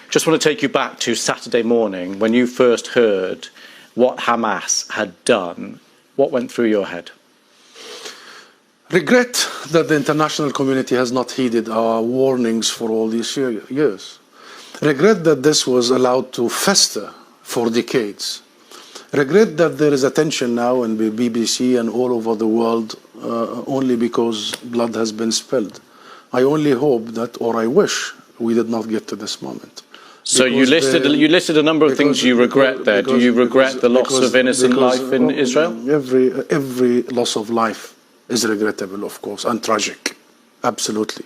Just want to take you back to Saturday morning when you first heard what Hamas had done. What went through your head? Regret that the international community has not heeded our warnings for all these years. Regret that this was allowed to fester for decades. Regret that there is attention now in the BBC and all over the world only because blood has been spilled. I only hope that, or I wish, we did not get to this moment. So you listed a number of things you regret there. Do you regret the loss of innocent life in Israel? Every loss of life is regrettable, of course, and tragic. Absolutely.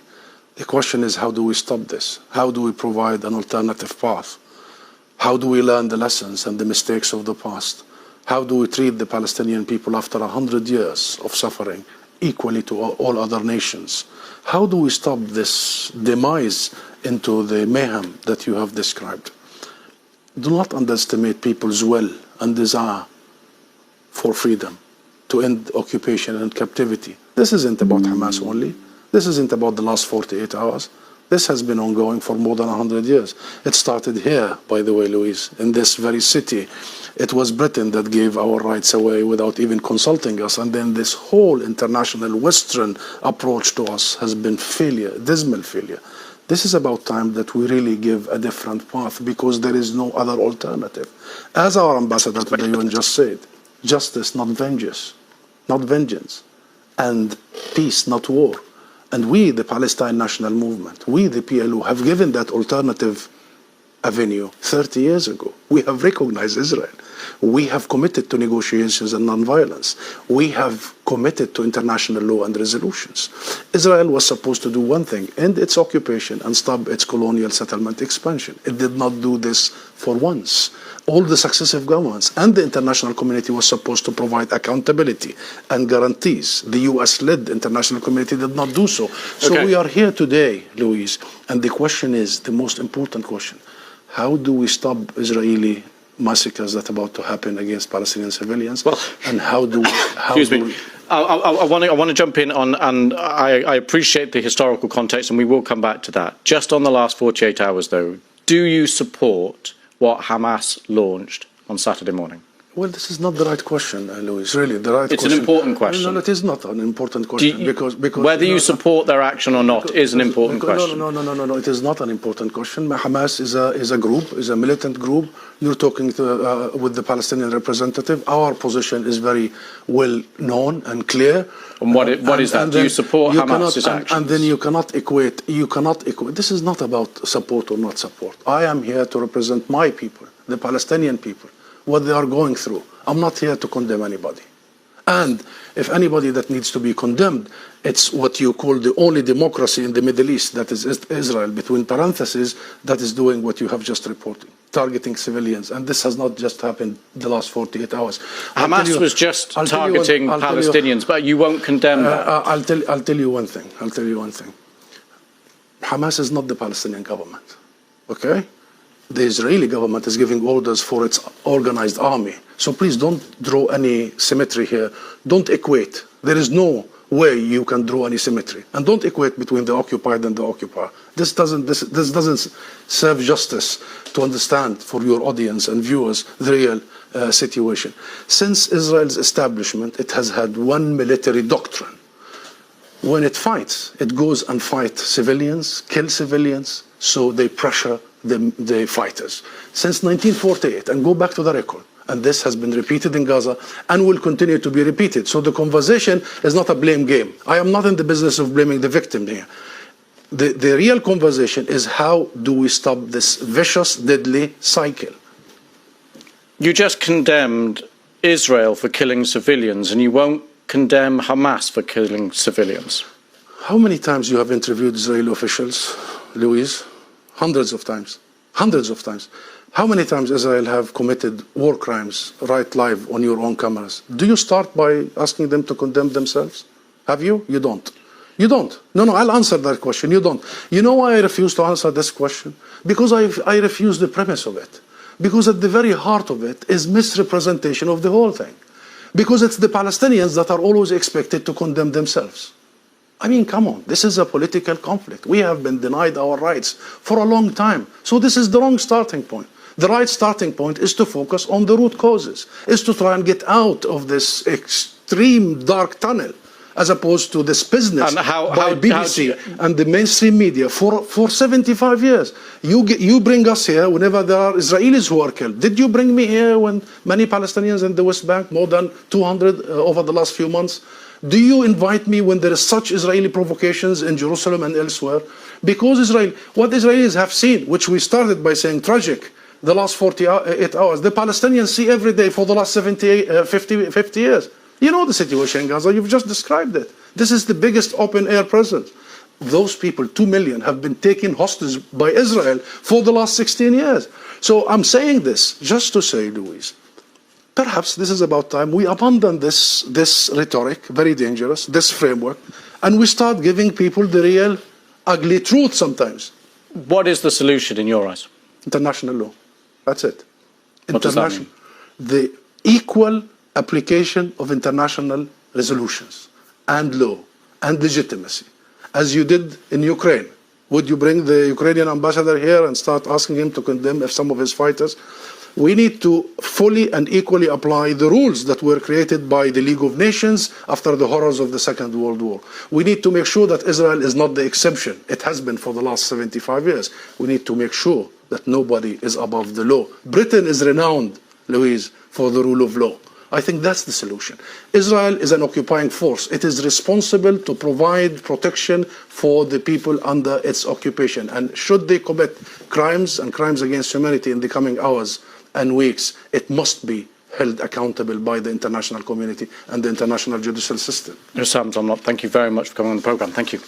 The question is, how do we stop this? How do we provide an alternative path? How do we learn the lessons and the mistakes of the past? How do we treat the Palestinian people after 100 years of suffering equally to all other nations? How do we stop this demise into the mayhem that you have described? Do not underestimate people's will and desire for freedom, to end occupation and captivity. This isn't about Hamas only. This isn't about the last 48 hours. This has been ongoing for more than 100 years. It started here, by the way, Louise, in this very city. It was Britain that gave our rights away without even consulting us. And then this whole international Western approach to us has been failure, dismal failure. This is about time that we really give a different path because there is no other alternative. As our ambassador to the UN just said, justice, not vengeance, and peace, not war. And we, the Palestine National Movement, we, the PLO, have given that alternative avenue 30 years ago. We have recognized Israel. We have committed to negotiations and nonviolence. We have committed to international law and resolutions. Israel was supposed to do one thing, end its occupation and stop its colonial settlement expansion. It did not do this for once. All the successive governments and the international community was supposed to provide accountability and guarantees. The US-led international community did not do so. So we are here today, Louise, and the question is, the most important question, how do we stop Israeli massacres that are about to happen against Palestinian civilians? Well, and how do we... I want to jump in on, and I appreciate the historical context, and we will come back to that. Just on the last 48 hours, though, do you support what Hamas launched on Saturday morning? Well, this is not the right question, Louis. Really, the right question. It's an important question. No, it is not an important question because whether you support their action or not is an important question. No. It is not an important question. Hamas is a group, is a militant group. You're talking with the Palestinian representative. Our position is very well known and clear. And what is that? Do you support Hamas's actions? And then you cannot equate. This is not about support or not support. I am here to represent my people, the Palestinian people, what they are going through. I'm not here to condemn anybody. And if anybody that needs to be condemned, it's what you call the only democracy in the Middle East, that is Israel, between parentheses, that is doing what you have just reported, targeting civilians. And this has not just happened the last 48 hours. Hamas was just targeting Palestinians, but you won't condemn that. I'll tell you one thing. Hamas is not the Palestinian government, okay? The Israeli government is giving orders for its organized army. So please don't draw any symmetry here. Don't equate. There is no way you can draw any symmetry. And don't equate between the occupied and the occupier. This doesn't serve justice to understand for your audience and viewers the real situation. Since Israel's establishment, it has had one military doctrine. When it fights, it goes and fights civilians, kill civilians, so they pressure the fighters. Since 1948, and go back to the record, and this has been repeated in Gaza and will continue to be repeated. So the conversation is not a blame game. I am not in the business of blaming the victim here. The real conversation is how do we stop this vicious, deadly cycle? You just condemned Israel for killing civilians, and you won't condemn Hamas for killing civilians. How many times you have interviewed Israeli officials, Louise? Hundreds of times. How many times Israel have committed war crimes right live on your own cameras? Do you start by asking them to condemn themselves? Have you? You don't. No, I'll answer that question. You don't. You know why I refuse to answer this question? Because I refuse the premise of it. Because at the very heart of it is misrepresentation of the whole thing. Because it's the Palestinians that are always expected to condemn themselves. I mean, come on, this is a political conflict. We have been denied our rights for a long time. So this is the wrong starting point. The right starting point is to focus on the root causes, is to try and get out of this extreme dark tunnel, as opposed to this business by BBC and the mainstream media for 75 years. You bring us here whenever there are Israelis who are killed. Did you bring me here when many Palestinians in the West Bank, more than 200 over the last few months? Do you invite me when there is such Israeli provocations in Jerusalem and elsewhere? Because what Israelis have seen, which we started by saying tragic, the last 48 hours, the Palestinians see every day for the last 50 years. You know the situation in Gaza, you've just described it. This is the biggest open-air presence. Those people, 2 million, have been taken hostage by Israel for the last 16 years. So I'm saying this just to say, Louise, perhaps this is about time we abandon this rhetoric, very dangerous, this framework, and we start giving people the real ugly truth sometimes. What is the solution in your eyes? International law. That's it. What does that mean? The equal application of international resolutions and law and legitimacy, as you did in Ukraine. Would you bring the Ukrainian ambassador here and start asking him to condemn some of his fighters? We need to fully and equally apply the rules that were created by the League of Nations after the horrors of the Second World War. We need to make sure that Israel is not the exception. It has been for the last 75 years. We need to make sure that nobody is above the law. Britain is renowned, Louise, for the rule of law. I think that's the solution. Israel is an occupying force. It is responsible to provide protection for the people under its occupation. And should they commit crimes and crimes against humanity in the coming hours and weeks, it must be held accountable by the international community and the international judicial system. Sam Zomlot, thank you very much for coming on the programme. Thank you.